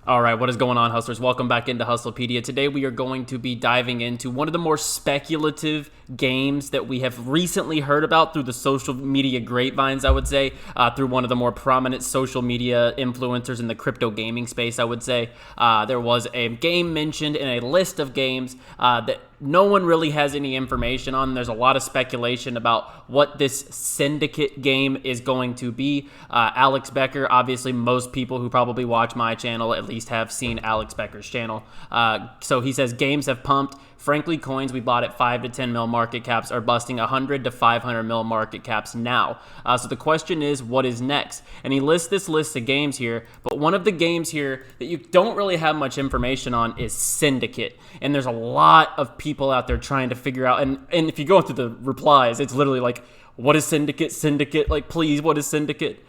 All right, what is going on, hustlers? Welcome back into Hustlepedia. Today we are going to be diving into one of the more speculative games that we have recently heard about through the social media grapevines, I would say, through one of the more prominent social media influencers in the crypto gaming space, I would say. There was a game mentioned in a list of games that no one really has any information on. There's a lot of speculation about what this Syndicate game is going to be. Alex Becker, obviously most people who probably watch my channel at least have seen Alex Becker's channel. So he says games have pumped. Frankly, coins we bought at 5 to 10 mil market caps are busting 100 to 500 mil market caps now. So the question is, what is next? And he lists this list of games here, but one of the games here that you don't really have much information on is Syndicate. And there's a lot of people out there trying to figure out, and if you go through the replies, it's literally like, what is Syndicate? Syndicate, like, please, what is Syndicate?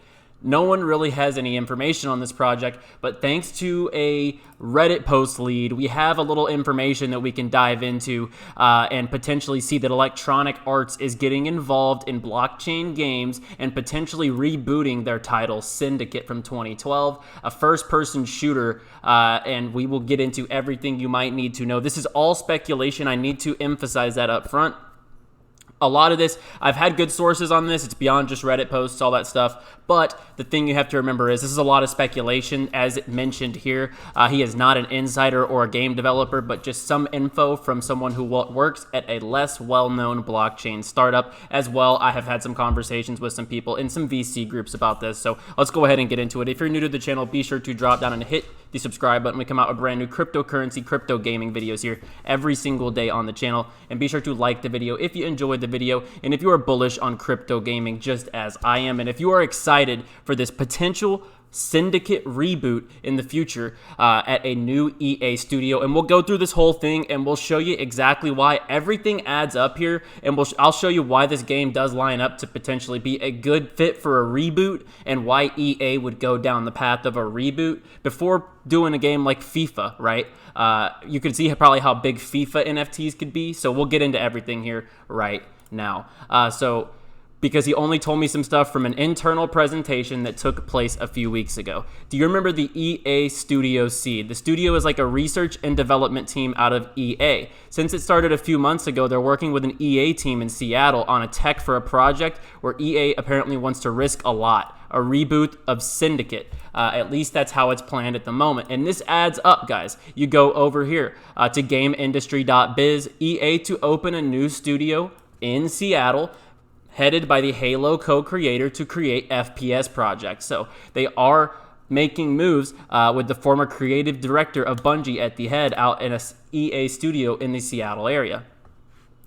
No one really has any information on this project, but thanks to a Reddit post lead, we have a little information that we can dive into and potentially see that Electronic Arts is getting involved in blockchain games and potentially rebooting their title Syndicate from 2012, a first-person shooter, and we will get into everything you might need to know. This is all speculation. I need to emphasize that up front. A lot of this, I've had good sources on this. It's beyond just Reddit posts, all that stuff. But the thing you have to remember is this is a lot of speculation, as it mentioned here. He is not an insider or a game developer, but just some info from someone who works at a less well-known blockchain startup. As well, I have had some conversations with some people in some VC groups about this. So let's go ahead and get into it. If you're new to the channel, be sure to drop down and hit the subscribe button. We come out with brand new cryptocurrency, crypto gaming videos here every single day on the channel. And be sure to like the video if you enjoyed the video and if you are bullish on crypto gaming just as I am, and if you are excited for this potential Syndicate reboot in the future at a new EA studio. And we'll go through this whole thing and we'll show you exactly why everything adds up here, and I'll show you why this game does line up to potentially be a good fit for a reboot and why EA would go down the path of a reboot before doing a game like FIFA, right? You can see probably how big FIFA NFTs could be, so we'll get into everything here right now. Because he only told me some stuff from an internal presentation that took place a few weeks ago. Do you remember the EA Studio Seed? The studio is like a research and development team out of EA. Since it started a few months ago, they're working with an EA team in Seattle on a tech for a project where EA apparently wants to risk a lot. A reboot of Syndicate. At least that's how it's planned at the moment. And this adds up, guys. You go over here to GameIndustry.biz, EA to open a new studio in Seattle, headed by the Halo co-creator to create FPS projects. So they are making moves with the former creative director of Bungie at the head out in a EA studio in the Seattle area.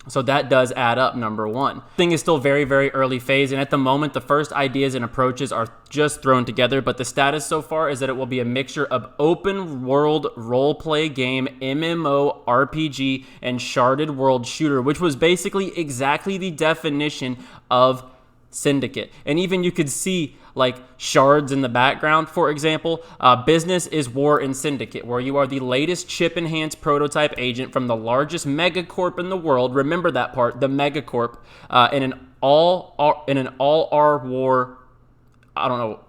So that does add up, number one. Thing is still very, very early phase, and at the moment, the first ideas and approaches are just thrown together, but the status so far is that it will be a mixture of open world role-play game, MMO, RPG, and sharded world shooter, which was basically exactly the definition of Syndicate. And even you could see like shards in the background, for example. Business is war in Syndicate, where you are the latest chip-enhanced prototype agent from the largest megacorp in the world. Remember that part, the megacorp, in an all-out war. I don't know.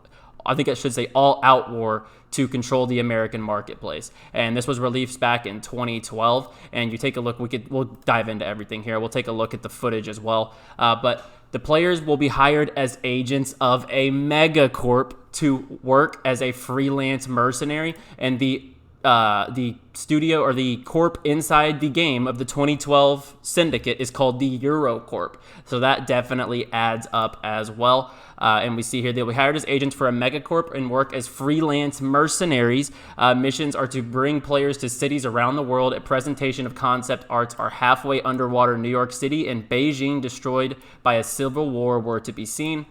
I think I should say all-out war to control the American marketplace. And this was released back in 2012. And you take a look. We'll dive into everything here. We'll take a look at the footage as well. But the players will be hired as agents of a megacorp to work as a freelance mercenary, and the studio or the corp inside the game of the 2012 Syndicate is called the Eurocorp. So that definitely adds up as well. And we see here they'll be hired as agents for a megacorp and work as freelance mercenaries. Missions are to bring players to cities around the world. A presentation of concept arts are halfway underwater New York City and Beijing, destroyed by a civil war, were to be seen.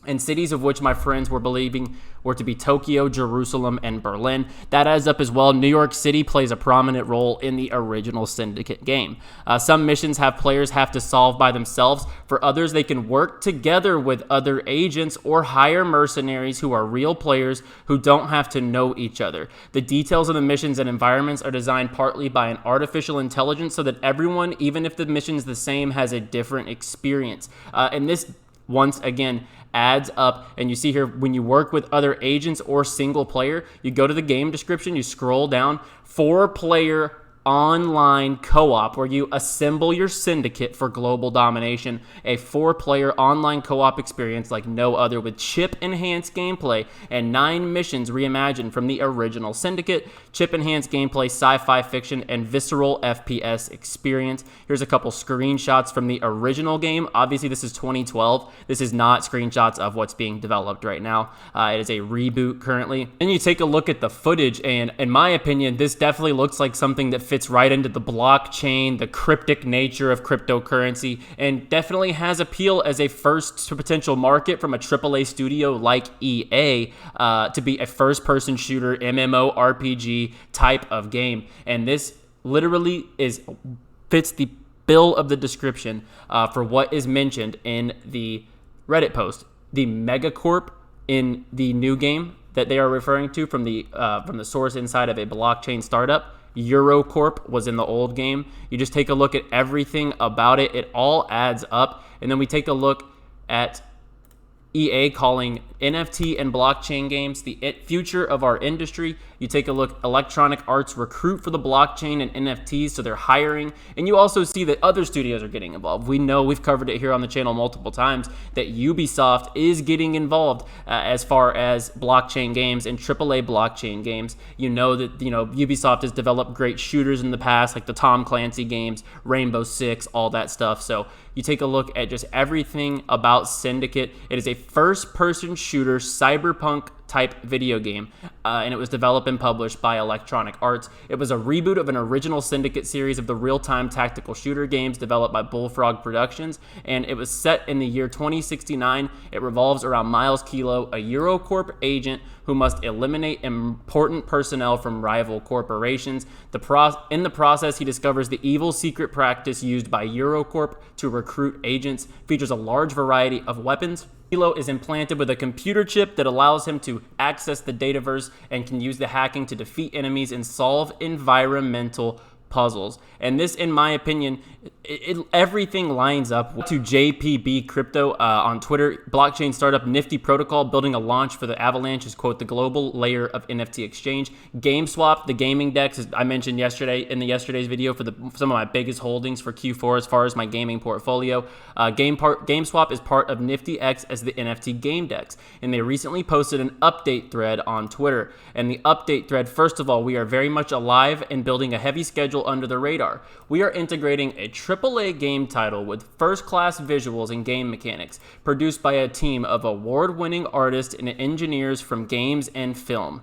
And cities of which my friends were believing were to be Tokyo, Jerusalem, and Berlin. That adds up as well. New York City plays a prominent role in the original Syndicate game. Some missions players have to solve by themselves. For others, they can work together with other agents or hire mercenaries who are real players who don't have to know each other. The details of the missions and environments are designed partly by an artificial intelligence so that everyone, even if the mission's the same, has a different experience. And this, once again, adds up. And you see here, when you work with other agents or single player, you go to the game description, you scroll down, 4-player online co-op, where you assemble your syndicate for global domination. A 4-player online co-op experience like no other, with chip-enhanced gameplay and 9 missions reimagined from the original Syndicate. Chip-enhanced gameplay, sci-fi fiction, and visceral FPS experience. Here's a couple screenshots from the original game. Obviously, this is 2012. This is not screenshots of what's being developed right now. It is a reboot currently. And you take a look at the footage, and in my opinion, this definitely looks like something that fits right into the blockchain, the cryptic nature of cryptocurrency, and definitely has appeal as a first potential market from a AAA studio like EA to be a first-person shooter MMORPG type of game. And this literally fits the bill of the description for what is mentioned in the Reddit post. The megacorp in the new game that they are referring to from the source inside of a blockchain startup, Eurocorp, was in the old game. You just take a look at everything about it. It all adds up. And then we take a look at EA calling NFT and blockchain games the future of our industry. You take a look, Electronic Arts recruit for the blockchain and NFTs, so they're hiring. And you also see that other studios are getting involved. We know, we've covered it here on the channel multiple times, that Ubisoft is getting involved as far as blockchain games and AAA blockchain games. You know that Ubisoft has developed great shooters in the past, like the Tom Clancy games, Rainbow Six, all that stuff. So you take a look at just everything about Syndicate. It is a first-person shooter cyberpunk type video game, and it was developed and published by Electronic Arts. It was a reboot of an original Syndicate series of the real-time tactical shooter games developed by Bullfrog Productions, and it was set in the year 2069. It revolves around Miles Kilo, a Eurocorp agent who must eliminate important personnel from rival corporations. In the process, he discovers the evil secret practice used by Eurocorp to recruit agents. Features a large variety of weapons. Kilo is implanted with a computer chip that allows him to access the dataverse and can use the hacking to defeat enemies and solve environmental puzzles. And this, in my opinion, everything lines up to JPB Crypto on Twitter. Blockchain startup Nifty Protocol building a launch for the Avalanche is, quote, the global layer of NFT exchange. GameSwap, the gaming DEX, as I mentioned yesterday's video, for some of my biggest holdings for Q4 as far as my gaming portfolio. GameSwap is part of Nifty X as the NFT game DEX, and they recently posted an update thread on Twitter. And the update thread, first of all, we are very much alive and building a heavy schedule under the radar. We are integrating a AAA game title with first-class visuals and game mechanics, produced by a team of award-winning artists and engineers from games and film.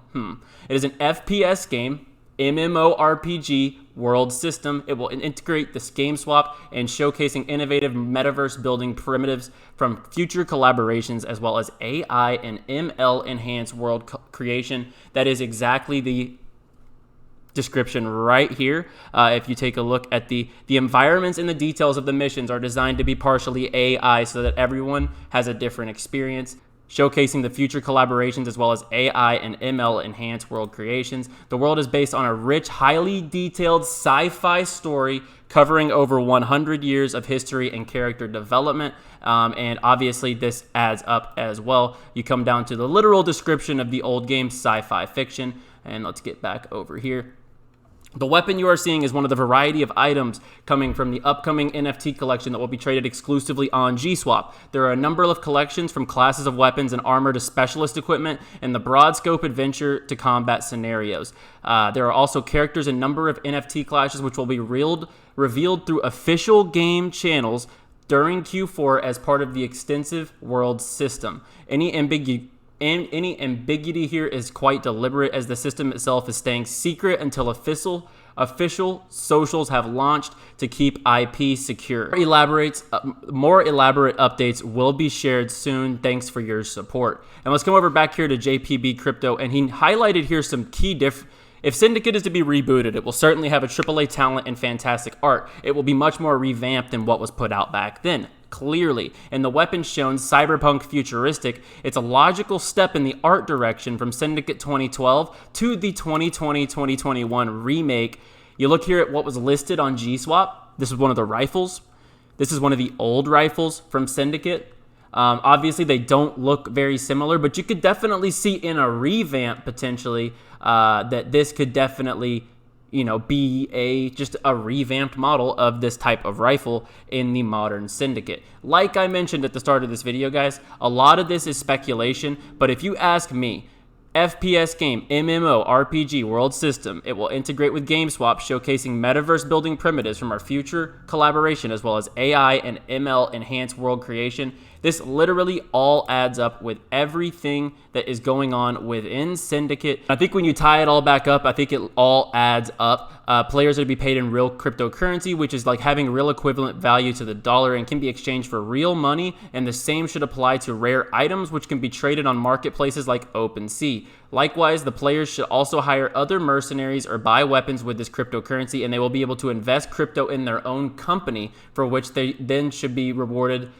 It is an FPS game, MMORPG world system. It will integrate this GameSwap and showcasing innovative metaverse building primitives from future collaborations, as well as AI and ML enhanced world creation. That is exactly the description right here. If you take a look at the environments and the details of the missions are designed to be partially AI so that everyone has a different experience, showcasing the future collaborations as well as AI and ML enhanced world creations. The world is based on a rich, highly detailed sci-fi story covering over 100 years of history and character development. And obviously this adds up as well. You come down to the literal description of the old game, sci-fi fiction. And let's get back over here. The weapon you are seeing is one of the variety of items coming from the upcoming NFT collection that will be traded exclusively on GSwap. There are a number of collections, from classes of weapons and armor to specialist equipment, and the broad scope adventure to combat scenarios. There are also characters and number of NFT classes which will be revealed through official game channels during Q4 as part of the extensive world system. Any ambiguity here is quite deliberate, as the system itself is staying secret until official socials have launched to keep IP secure. More elaborate updates will be shared soon. Thanks for your support. And let's come over back here to JPB Crypto, and he highlighted here some key If Syndicate is to be rebooted, it will certainly have a AAA talent and fantastic art. It will be much more revamped than what was put out back then. Clearly, and the weapons shown cyberpunk futuristic, it's a logical step in the art direction from Syndicate 2012 to the 2020-2021 remake. You look here at what was listed on GSwap. This is one of the rifles. This is one of the old rifles from Syndicate. Obviously, they don't look very similar, but you could definitely see in a revamp potentially that this could definitely, be just a revamped model of this type of rifle in the modern Syndicate. Like I mentioned at the start of this video, guys, a lot of this is speculation, but if you ask me, FPS game, MMO, RPG, world system. It will integrate with GameSwap, showcasing metaverse building primitives from our future collaboration, as well as AI and ML enhanced world creation. This literally all adds up with everything that is going on within Syndicate. I think when you tie it all back up, I think it all adds up. Players are to be paid in real cryptocurrency, which is like having real equivalent value to the dollar and can be exchanged for real money. And the same should apply to rare items, which can be traded on marketplaces like OpenSea. Likewise, the players should also hire other mercenaries or buy weapons with this cryptocurrency, and they will be able to invest crypto in their own company, for which they then should be rewarded.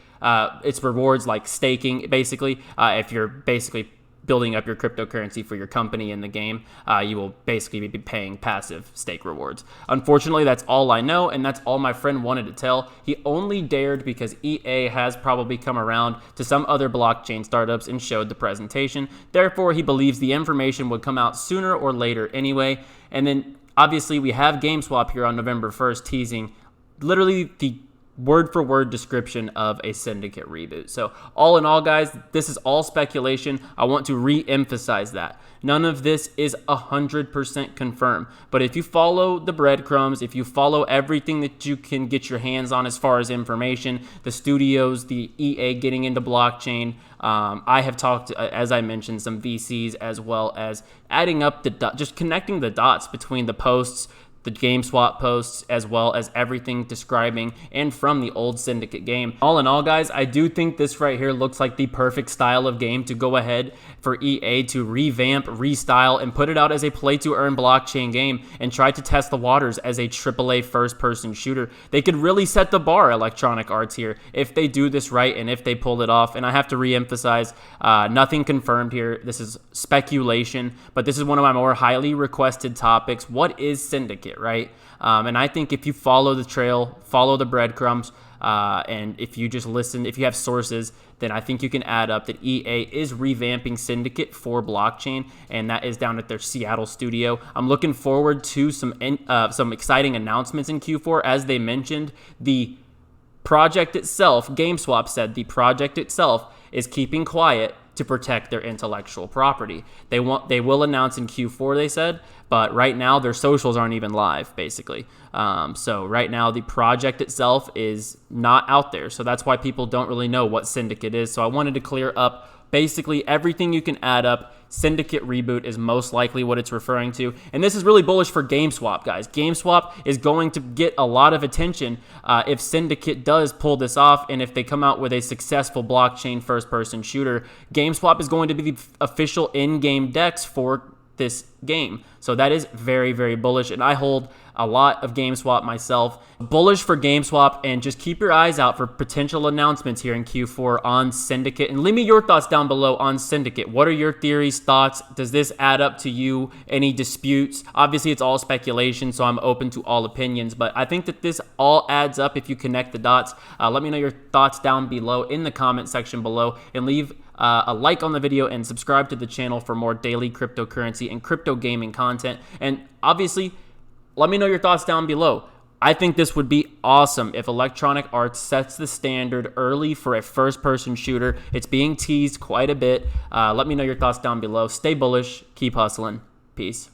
It's rewards like staking, basically. If you're basically building up your cryptocurrency for your company in the game, you will basically be paying passive stake rewards. Unfortunately, that's all I know, and that's all my friend wanted to tell. He only dared because EA has probably come around to some other blockchain startups and showed the presentation. Therefore, he believes the information would come out sooner or later anyway. And then, obviously, we have GameSwap here on November 1st teasing literally the word-for-word description of a Syndicate reboot. So all in all, guys, this is all speculation. I want to re-emphasize that. None of this is 100% confirmed. But if you follow the breadcrumbs, if you follow everything that you can get your hands on as far as information, the studios, the EA getting into blockchain, I have talked, as I mentioned, some VCs, as well as adding up just connecting the dots between the posts, the GameSwap posts, as well as everything describing and from the old Syndicate game. All in all, guys, I do think this right here looks like the perfect style of game to go ahead for EA to revamp, restyle, and put it out as a play-to-earn blockchain game and try to test the waters as a AAA first-person shooter. They could really set the bar, Electronic Arts, here, if they do this right and if they pull it off. And I have to re-emphasize, nothing confirmed here. This is speculation, but this is one of my more highly requested topics. What is Syndicate, right? And I think if you follow the trail, follow the breadcrumbs, and if you just listen, if you have sources, then I think you can add up that EA is revamping Syndicate for blockchain, and that is down at their Seattle studio. I'm looking forward to some exciting announcements in Q4. As they mentioned, the project itself, GameSwap said the project itself is keeping quiet to protect their intellectual property. They will announce in Q4, they said, but right now their socials aren't even live, basically. So right now the project itself is not out there. So that's why people don't really know what Syndicate is. So I wanted to clear up basically everything you can add up. Syndicate reboot is most likely what it's referring to. And this is really bullish for GameSwap, guys. GameSwap is going to get a lot of attention if Syndicate does pull this off, and if they come out with a successful blockchain first-person shooter. GameSwap is going to be the official in-game DEX for this game. So that is very, very bullish, and I hold a lot of GameSwap myself. Bullish for GameSwap, and just keep your eyes out for potential announcements here in Q4 on Syndicate. And leave me your thoughts down below on Syndicate. What are your theories, thoughts? Does this add up to you? Any disputes? Obviously, it's all speculation, so I'm open to all opinions, but I think that this all adds up if you connect the dots. Let me know your thoughts down below in the comment section below, and leave a like on the video and subscribe to the channel for more daily cryptocurrency and crypto gaming content. And obviously, let me know your thoughts down below. I think this would be awesome if Electronic Arts sets the standard early for a first-person shooter. It's being teased quite a bit. Let me know your thoughts down below. Stay bullish. Keep hustling. Peace.